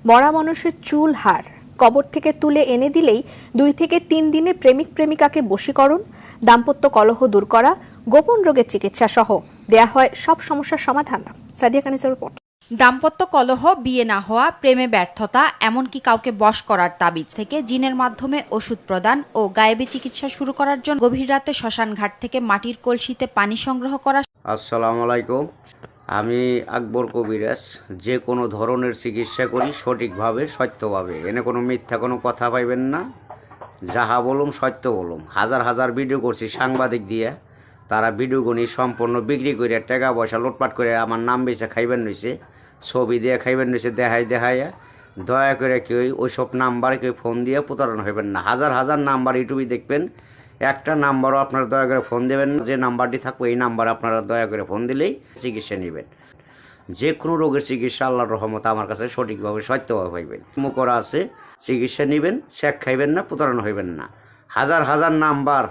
মরা মানুষের চুল হাড় কবর থেকে তুলে এনে দিলেই 2 থেকে 3 দিনে প্রেমিক প্রেমিকাকে বশীকরণ, দাম্পত্য কলহ দূর করা, গোপন রোগের চিকিৎসা সহ দেয়া হয় সব সমস্যার সমাধান। সাদিয়া কানিসের রিপোর্ট। দাম্পত্য কলহ, বিয়ে না হওয়া, প্রেমে ব্যর্থতা, এমনকি কাউকে বশ করার তাবিজ থেকে জিনের মাধ্যমে ওষুধ প্রদান ও গায়েবী চিকিৎসা শুরু করার জন্য গভীর রাতে শ্মশান ঘাট থেকে মাটির কলসিতে পানি সংগ্রহ করা। আসসালামু আলাইকুম, আমি আকবর কবিরাজ। যে কোনো ধরনের চিকিৎসা করি সঠিকভাবে, সত্যভাবে। এনে কোনো মিথ্যা কোনো কথা পাইবেন না। যাহা বলুম সত্য বলুম। হাজার হাজার ভিডিও করছি সাংবাদিক দিয়ে, তারা ভিডিওগুনি সম্পূর্ণ বিক্রি করে টাকা পয়সা লুটপাট করে আমার নাম বেচে খাইবেন নইছে, ছবি দিয়ে খাইবেন নইছে, দেখাইয়া। দয়া করে কেউ ওইসব নাম্বারে কেউ ফোন দিয়ে প্রতারণা হইবেন না। হাজার হাজার নাম্বার ইউটিউবে দেখবেন, একটা নাম্বারও আপনারা দয়া করে ফোন দেবেন না। যে নাম্বারটি থাকবে এই নাম্বারে আপনারা দয়া করে ফোন দিলেই চিকিৎসা নেবেন। যে কোনো রোগের চিকিৎসা আল্লাহর রহমতে আমার কাছে সঠিকভাবে সত্যভাবে পাইবেন। করা আছে, চিকিৎসা নেবেন, শেখ খাইবেন না, প্রতারণা হইবেন না। হাজার হাজার নাম্বার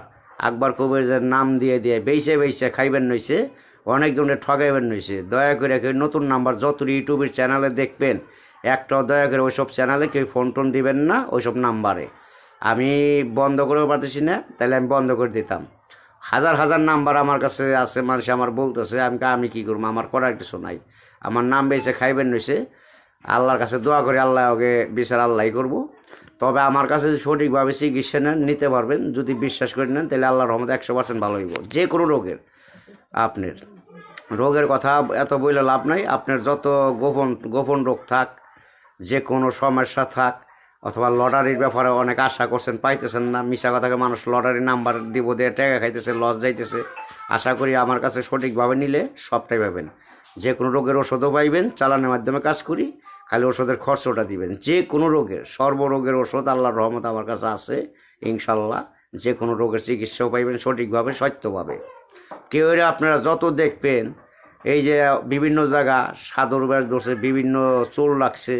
আকবর কবিরাজের নাম দিয়ে বেইছে খাইবেন নইছে, অনেকজনের ঠগাইবেন নইছে। দয়া করে কেউ নতুন নাম্বার যত ইউটিউবের চ্যানেলে দেখবেন, একটাও দয়া করে ওইসব চ্যানেলে কেউ ফোন টোন দিবেন না ওইসব নাম্বারে। আমি বন্ধ করেও পারতেছি না, তাহলে আমি বন্ধ করে দিতাম। হাজার হাজার নাম্বার আমার কাছে আছে, মানুষ আমার বলতেছে, আমি কি করবো, আমার করার কিছু নাই। আমার নাম বেঁচে খাইবেন নইছে, আল্লাহর কাছে দোয়া করে আল্লাহ ওকে বিচার আল্লাহই করবো। তবে আমার কাছে সঠিকভাবে চিকিৎসা নিতে পারবেন, যদি বিশ্বাস করে নেন তাহলে আল্লাহর রহমতে 100% ভালো হইব। যে কোনো রোগের, আপনার রোগের কথা এত বইলে লাভ নাই। আপনার যত গোপন রোগ থাক, যে কোনো সমস্যা থাক, অথবা লটারির ব্যাপারে অনেক আশা করছেন, পাইতেছেন না, মিশা কথাকে মানুষ লটারি নাম্বার দিব দিয়ে টাকা খাইতেছে, লস যাইতেছে। আশা করি আমার কাছে সঠিকভাবে নিলে সবটাই পাবেন। যে কোনো রোগের ওষুধও পাইবেন, চালানের মাধ্যমে কাজ করি, খালি ওষুধের খরচটা দিবেন। যে কোনো রোগের, সর্বরোগের ওষুধ আল্লাহর রহমত আমার কাছে আছে ইনশাল্লাহ। যে কোনো রোগের চিকিৎসাও পাইবেন সঠিকভাবে, সত্যভাবে। কেউ আপনারা যত দেখবেন, এই যে বিভিন্ন জায়গা সাদর ব্যাস ধরছে, বিভিন্ন চুল লাগছে,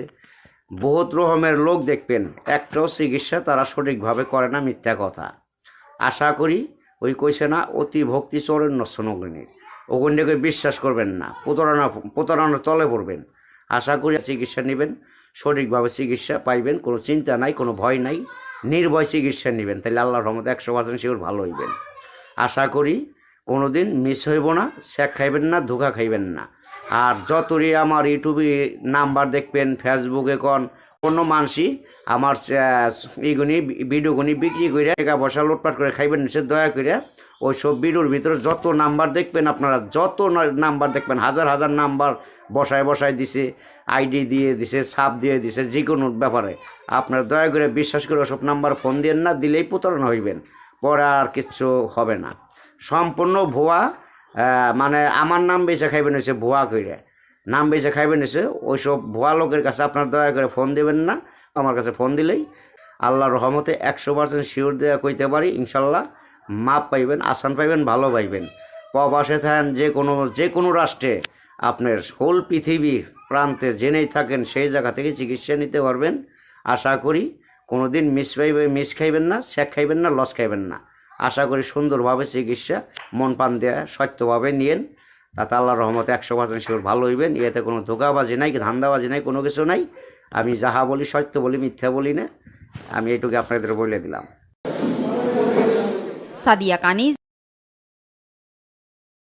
বহুত রকমের লোক দেখবেন, একটাও চিকিৎসা তারা সঠিকভাবে করে না, মিথ্যা কথা। আশা করি ওই কইছে না, অতি ভক্তি চরের নগ্নী, ওগুলিকে বিশ্বাস করবেন না, প্রতারণার তলে পড়বেন। আশা করি চিকিৎসা নেবেন, সঠিকভাবে চিকিৎসা পাইবেন, কোনো চিন্তা নাই, কোনো ভয় নাই, নির্ভয় চিকিৎসা নেবেন, তাহলে আল্লাহর রহমতে 100% শিওর ভালো হইবেন। আশা করি কোনো দিন মিস হইব না, শেখ খাইবেন না, ধোঁকা খাইবেন না। আর যতই আমার ইউটিউবে নাম্বার দেখবেন, ফেসবুকে কোনো মানুষই আমার এইগুনি ভিডিওগুনি বিক্রি করে টাকা পয়সা লুটপাট করে খাইবেন নিচে। দয়া করে ওই সব ভিডিওর ভিতরে যত নাম্বার দেখবেন, আপনারা যত নাম্বার দেখবেন, হাজার হাজার নাম্বার বসায় দিছে, আইডি দিয়ে দিছে, ছাপ দিয়ে দিছে, যে কোনো ব্যাপারে আপনারা দয়া করে বিশ্বাস করে ওসব নাম্বার ফোন দিয়েন না, দিলেই প্রতারণা হইবেন, পরে আর কিচ্ছু হবে না। সম্পূর্ণ ভুয়া, মানে আমার নাম বেঁচে খাইবেন হয়েছে, ভুয়া করে নাম বেঁচে খাইবেন হয়েছে। ওইসব ভুয়া লোকের কাছে আপনার দয়া করে ফোন দেবেন না। আমার কাছে ফোন দিলেই আল্লাহর রহমতে 100% শিওর দেওয়া কইতে পারি ইনশাল্লাহ মাপ পাইবেন, আসান পাইবেন, ভালো পাইবেন। প্রবাসে থাকেন, যে কোনো রাষ্ট্রে, আপনার হোল পৃথিবীর প্রান্তে জেনেই থাকেন, সেই জায়গা থেকে চিকিৎসা নিতে পারবেন। আশা করি কোনো দিন মিস খাইবেন না, শেখ খাইবেন না, লস খাইবেন না। আশা করি সুন্দরভাবে চিকিৎসা মন প্রাণ দেয়া সত্যভাবে নিয়েন, তাতে আল্লাহর রহমতে 100% শিওর ভালো হইবেন। এতে কোনো ধোঁকাবাজি নাই, ধান্দাবাজি নাই, কোনো কিছু নাই। আমি যাহা বলি সত্য বলি, মিথ্যা বলি না। আমি এইটুকু আপনাদের বলে দিলাম। সাদিয়া কানিজ।